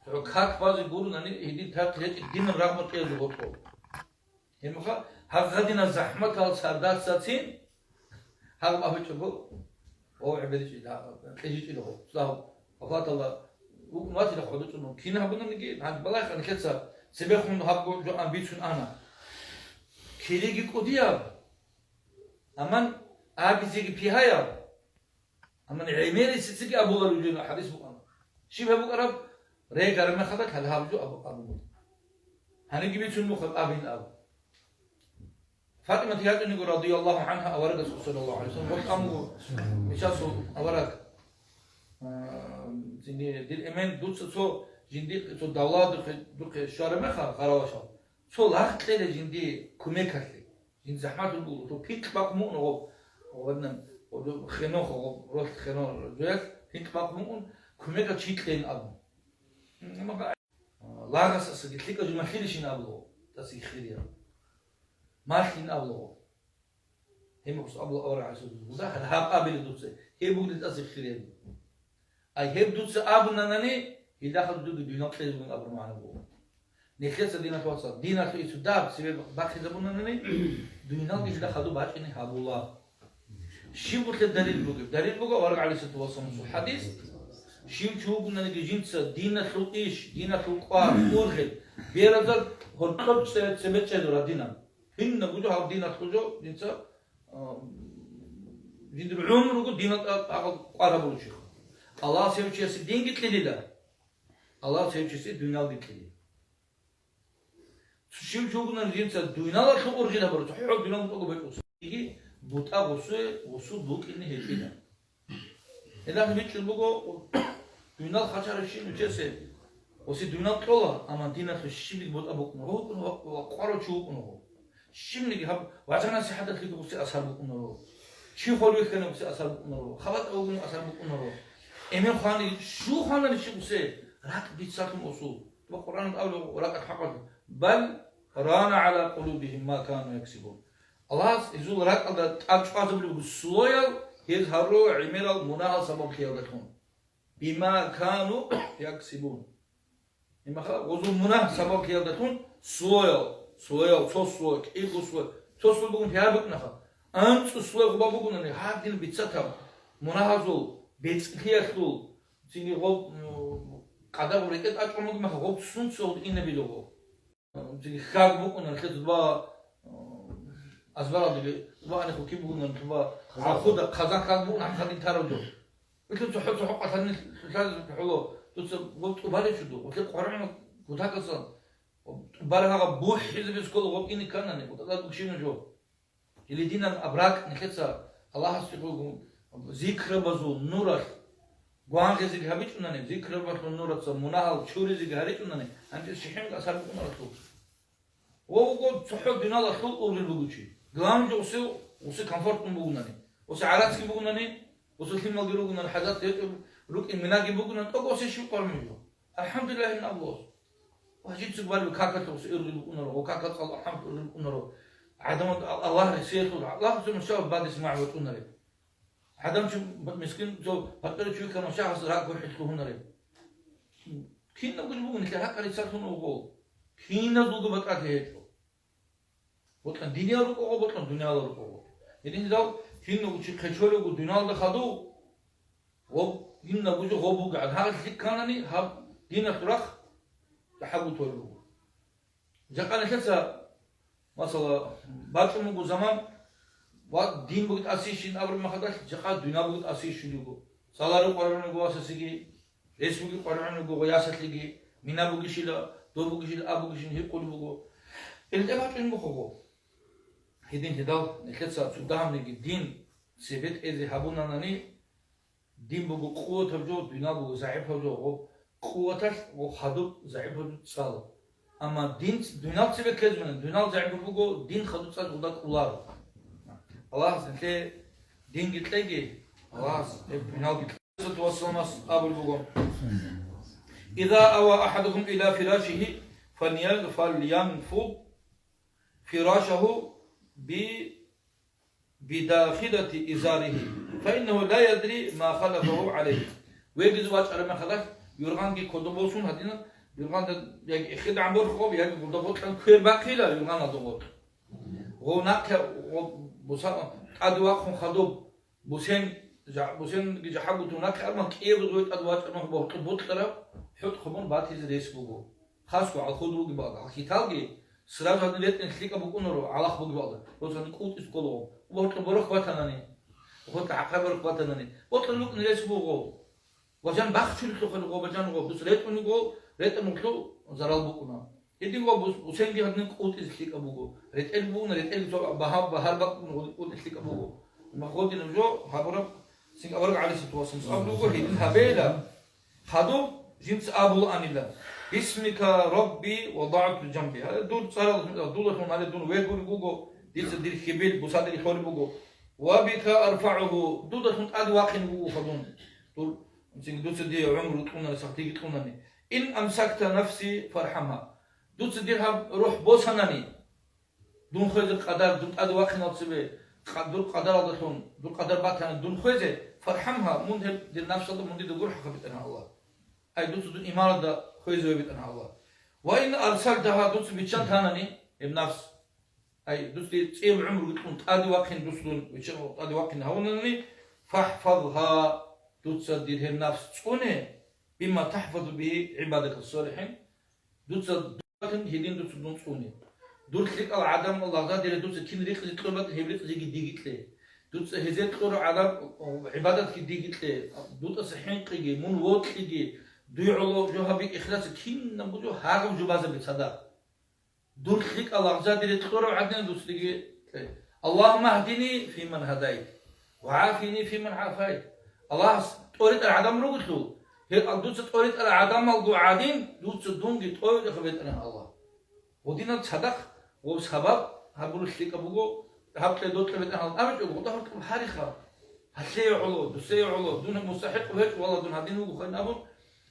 как базы гурнани иди так лет дин рахмат кез готко эмха хазадина захмат ал сардат сатин хал абичбо о абидич да эжич ило слав афат алла وقت اللي خدته إنه كنا هبنا نجي عند بلاخ أنا كذا سباقهم هبوا جو أمبيشن أنا كيريجي كوديا أمان أبي زيجي بيهايا أمان عميري سيسكي أبو غلوجين حديث بقنا شيء أبو قرب ريج أرمى خدك هل هابجو أبو هنجي بيشون مخ أبين أبو فاطمة تيجي نقول رضي الله عنها أورق صلى الله عليه وسلم وقت أمو مشاسو أورق زين دل إيمان دوت سو جندي سو دولار دوك شارمة خارواشا سو لاخت ليه جندي كمية كاتلي جند زحمة تقول تو بيك باقمون هو ودنا ودو خنو هو روح خنو جوك بيك باقمون كمية كاتشيكلين أبو ما بقى لاغاس أسقط لك أجمع خيرشين أبو تاسي خيريا ما خين أبو هم بس أبو أورا عسول وده هاب قابل دوتسه هي بقول تاسي خيريا أي هب دوتس أبو ناني يدخل دود دينا كليز من أبو معنا بو نخلص دينا توصل دينا في سوداب سبب باقي زبون ناني دينا كيش دخلوا باش إني هابو الله شو بقول دليل بوجو ورق على ست وصل حديث شو شو قلنا نجي جنس دينا خلقيش دينا خلقار أورخل بيرزق هرقب سبت شدورا دينا هن بوجو هاب دينا خلجو جنس جند العمر وقول دينا قاربوا شيخ Allah sevgisi din gitlililer. Allah sevgisi dünya gitlili. Şimdi çok bunların cinsi dünyalar çok orijinal var. Çok dünya çok büyük olsun. İki buta osu buk inni hepine. Neden bir çıl bu dünya kaçar işin üçesi. Osi dünya tola ama dina şimdi buta buk no o qaro çok no. Şimdi ki hab vazana sihadat ki osi asar buk no. Çi xolu ikene osi asar buk no. Xabat ogun asar buk no. Emir Xani şu xanın işi use rak bitsatım osu. Bu Kur'an'ın avlu rakat haqqat. Bel rana ala qulubihim ma kanu yaksibun. Allah izul rak da açqazı bu soyal hez haru imiral munahal sabab khiyadatum. Bima kanu yaksibun. İma uzun munah sabab khiyadatum soyal sosu ego sosu bugün fiyabık naha. Ant sosu bugün ne hadin bitsatam munahazu بيتخيلوا سيني غوب قدر وريكت أشوفهم ما غوب سنسود إنه بيلوه سيني خاك بكون الخيط با أزبار ده أنا خوكي بكون الخبا أخذ خزان خاك بكون أخذين تاروجو مثل تحط أثني ثلاث حلو تس غوب تبالي شدو وكل قرآن كذا كسر بارها بوح حزب يسكول غوب إني كان أنا كذا بكشينه جو اللي دينا أبراك نخلص الله سبحانه ذكر بزو نورك قوانغ ذكر هبيت أنني ذكر بزو نورك مناهل شوري ذكر هريت أنني أنت الشحن أسر بكون رسول وهو صحب دينا رسول أول بقولشي قام جو وسي كمفورت بقولني وسي عراتك بقولني وسي كم الجرو بقولني حاجات روك المناجي بقولني تقول وسي شو قرمي الحمد لله إن الله وهجيت سبار بكاكت وسي إرغي بقولنا وكاكت الله الحمد لله بقولنا عدم الله يسير الله سبحانه وتعالى بعد اسمع بقولنا عدم شو مسكين جو فكر شو كانوا شخص راك واحد كهون ريب كينا بقول بقول نكره كاري سالتون أوغو كينا زوجو بكرة هيتو بطلن دنيا روك أوغو بطلن دنيا روك أوغو يدين داو كينا بقول شيء خشولة بقول دنيا ده خدو كينا بقول جو غبو قاعد هذا الشيء كانني هب دينا تراخ تحبوا تولو جاكنا كذا مثلا باتشو مو زمان وقت دين بقت أسيشين أبر ما خدش جقاد دنيا بقت أسيشين يجو سالارو قرآن يجو أساسيجي رئيس بقي قرآن يجو غياسات لجي منا بقي شيلا دور بقي شيلا أبو بقي شيلا هيك كل بقو التبعت إن بخوه هيدين هداو نخلص سودام نجي دين سبت إذا هبونا نني دين بقو قوة تبجو دنيا بقو زعيب تبجو قوة وخدو زعيب تبجو سال أما دين دنيا سبت كذبنا دنيا زعيب بقو دين خدو سال ودا كولار الله سنتي دين قتلقي الله بناو قتلقي توصلنا أبو البقوم إذا أوى أحدكم إلى فراشه فلينفض فراشه بداخلة إزاره فإنه لا يدري ما خلفه عليه ويجز واج على ما خلف يرغان كي كودو بولسون هدينا يلغان يعني خد عم برخوب يعني قلت كان كير باقيلا يلغان هذا هناك بوسا أدواق خدوب بوسين جحبوا هناك أرمان كيف غير أدواق أنه بوت كلا حط خبون باتي زريس بوجو خاصة على خدوق بعض على كتالجي سراج هذا ليت نسلك أبو كونرو على خبوق بعض بس أنا كوت إسكولو بوت برخ باتناني بوت عقاب برخ باتناني بوت لوك نريس بوجو وجان بخشل تخلقو وجان غو بس ريت منو ريت مكلو زرال بوكنا يدي غو بوسين دي هدن قوت إسلك أبوغو ريت البون ريت الزو بهار بق قوت إسلك أبوغو ما خود نجو هبرب سين أبرق على سيتواسن أبوغو هيدن هبيلا خدو جنس أبو أنيلا اسمك ربي وضعت جنبي هذا دول صار دول هم على دول وين بوغو ديس دير خبيل بوساد يخول بوغو وبك أرفعه دول هم أدواقين بوغو خدون دول سين دوتس دي عمر تقولنا سختي تقولنا إن أمسكت نفسي فارحمها دوتس ديرها روح بوسناني دون خوز قدر دون أدواق نصبه دون قدر الله دون قدر باتنا دون خوز فارحمها من دل نفس الله من دل جرح خبيتنا الله أي دوتس دون إمارة دا خوز وبيتنا الله وإن أرسلتها دوتس بيتشان ثانني بنفس أي دوتس دي تسيب عمر تقول أدواق دوتس دون بيتشان أدواق هونني فاحفظها دوتصدر النفس تكونه بما تحفظ به عبادك الصالحين دوتصدر هدين دوتصدر تكونه دوتصدر العدم الله زاد دوتصدر كين ريق لطلبات هبلت زي ديجت له دوتصدر هزت قر عدم عبادتك ديجت له دوتصدر حين قيجي من وقت قيجي دعوة جوهبك إخلاص كين نبضو هاجم جبازة بتصدق دوتصدر الله زاد قر عدم دوتصدر اللهم اهدني في من هديت وعافني في من عافيت الله توريت العدم رجلو هي دوتس توريت العدم القعادين دوتس دونجي توريت خبيت أنا الله ودينا تصدق وسبب هبول شيك أبوجو هبت دوت خبيت أنا الله أمشي وقطع هبت حريخة هسي علو دسي علو دون مستحق وهيك والله دون هدين وجو خلنا أبو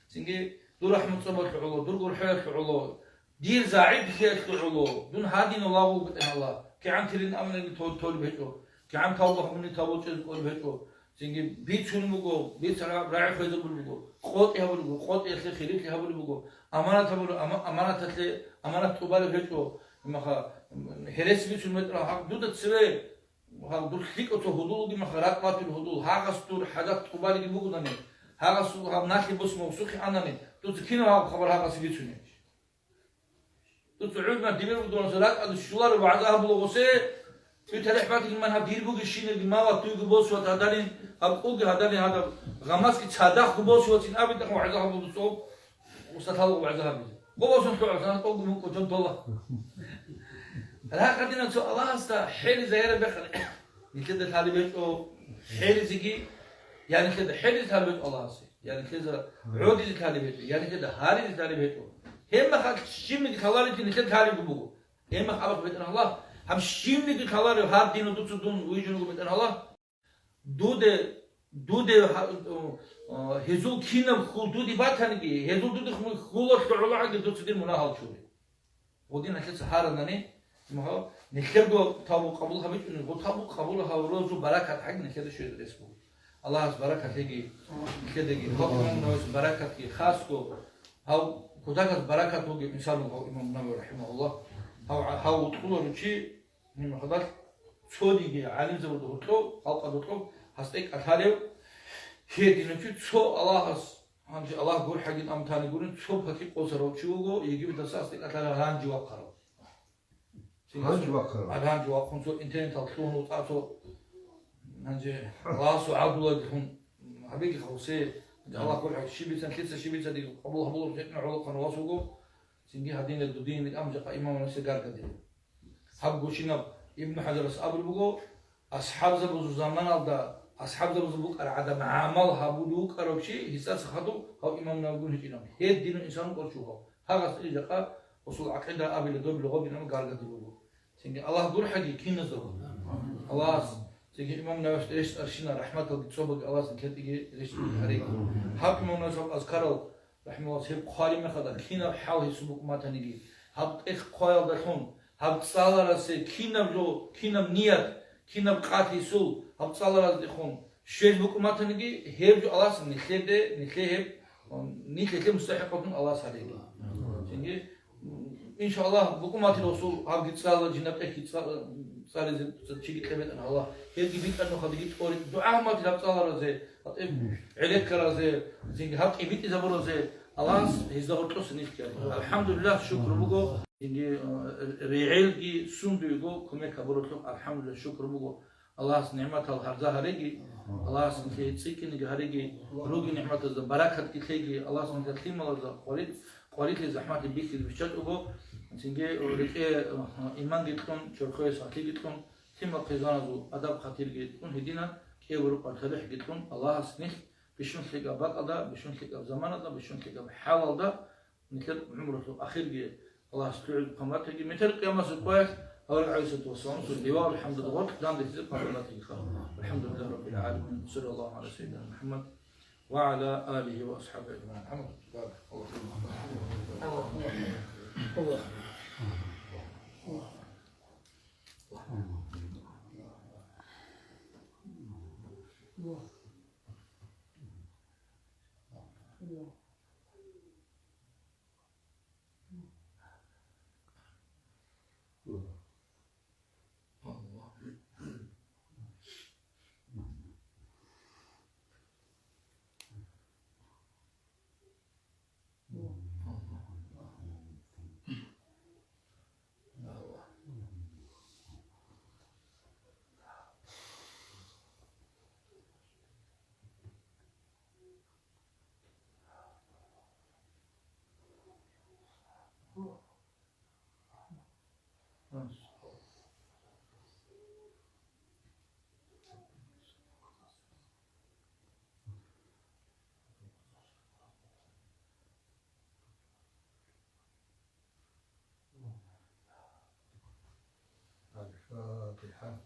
سنجي دور رحمة صبر علو دور قول حياة علو دير زاعد حياة علو دون هدين الله وبت أنا الله كعم ترين أمن اللي تول بيتو كعم توبه مني توبه تقول بيتو سنجي بيت شنو بقول بيت سرعة راعي خيزة بقول خاط يهبل بقول خاط يخلي خيرك يهبل بقول أمانة هبل أمانة تطلع أمانة تقبل بيتو ما خا هرس بيت شنو متر ها دودة تسوي ها دود خليك أو تهدول دي ما خرات ما تهدول ها قصدور حاجات تقبل دي بقول نامي ها قصدور ها ناكل بس موسوخ أنا نامي دود كينا ها خبر ها قصدي بيت شنو دود تعود ما دبر بدون زراعة هذا الشغل وبعدها بلغوسه يتلح بعد من هذا ديربوك الشين اللي ما وطيق بوس وتهدرين أبقوك هدرين هذا غماس كي تصدق بوس وتين أبي تكون وعزها بوسوب وستهلو وعزها بيز بوس نطلع عزها طوق منك وجنت الله الها قدنا سو الله استا حيل زيارة بخل يكده طالبين أو حيل زكي يعني كده حيل طالبين الله سي يعني كده عودي طالبين يعني كده هاري طالبين هم خد شيم كلاري كده طالب بوجو هم خلاص بيتنا الله هم şimdi kalar har dinu tutsun uyucunu beten Allah dude hezul kinam khuldu di batan ki hezul dude khulur tu'la ki tutsun din munahal şuri odin akil sahara nani ma nekhergo tabu qabul habit bu tabu qabul havrozu barakat hak nekher şöyle resbu Allah az barakat hegi kedegi hakman nos barakat ki khas ko hav kudakat barakat hogi insan imam Nawawi rahimahullah هاو تقولوا رجي من هذا صودي عالم زود هتلو خلق هتلو هستيك أثاريو هي دينك شو الله هنجي الله يقول حاجين أم ثاني يقولون شو بحكي قصروا شو يجيب تساستيك أثار هانجي وقرا هانجي وقرا هانجي وقرا شو إنترنت تطلعون وتعطوا هنجي الله سو عبد الله يكون حبيبي خوسي الله يقول حاجة شيء بيسان كيسة شيء بيسان دي قبول جتنا علق نواسوقو سنجي هدين الدين الأمجق إمام نسيجار كده حب قوشنا ابن حجر أصحاب البقو أصحاب زبوز زمان هذا أصحاب زبوز بوك العادة عمل هبودوك أروشي هساس خدو هو إمام نقول هجينا هي الدين الإنسان قل شو هو هذا إجاقة وصل عقيدة أبي لدوب لغو بينما قال كده بقو سنجي الله قول حقي كين نزل الله سنجي إمام نوش ليش أرشينا رحمة الله تصوبك الله سنجي ليش هريك حب إمام نوش أذكره رحمه الله سيب قاري مخدا كينا بحاول يسبق ما تنيجي هب إخ قايل دخون هب تصالر راسي كينا بجو كينا بنيات كينا بقاتي سو هب تصالر راس دخون شيء بق ما تنيجي هيب جو الله سن نخلده نخله هيب نيكي مستحق من الله عليك çünkü inşallah bu kumatil olsun ham gitsal cennet gitsal sadece çilik kemet Allah her gibi kanı hadi git or dua ma dilapsalar ze elek karaze çünkü hak ibit zaburoze Allah hizda ortosun ihtiyar elhamdülillah şükür bugo çünkü real ki sundugo kume kaburotluk elhamdülillah şükür bugo Allah nimet al harza haregi Allah sınıfı tsikin haregi rugi nimet az barakat ki Allah sınıfı timal az قريت زحمات البيت اللي بيشتغل أبو تنجي ولكن إيمان جتكم شرخوي ساعتي جتكم تيم القيزان زو أدب خطير جتكم هدينا كي ورق الخليح جتكم الله سنخ بيشون تلقى بق أدا بيشون تلقى زمان أدا بيشون تلقى حال أدا مثل عمره أخير جي الله سكرد قمرته جي مثل قيامة سكويس أول عيسى توصلون سلوا الحمد لله دام ديت قبلات الخير الحمد لله رب العالمين صلى الله على سيدنا محمد وعلى آله وأصحابه أجمعين محمد بارك الله الفاتحة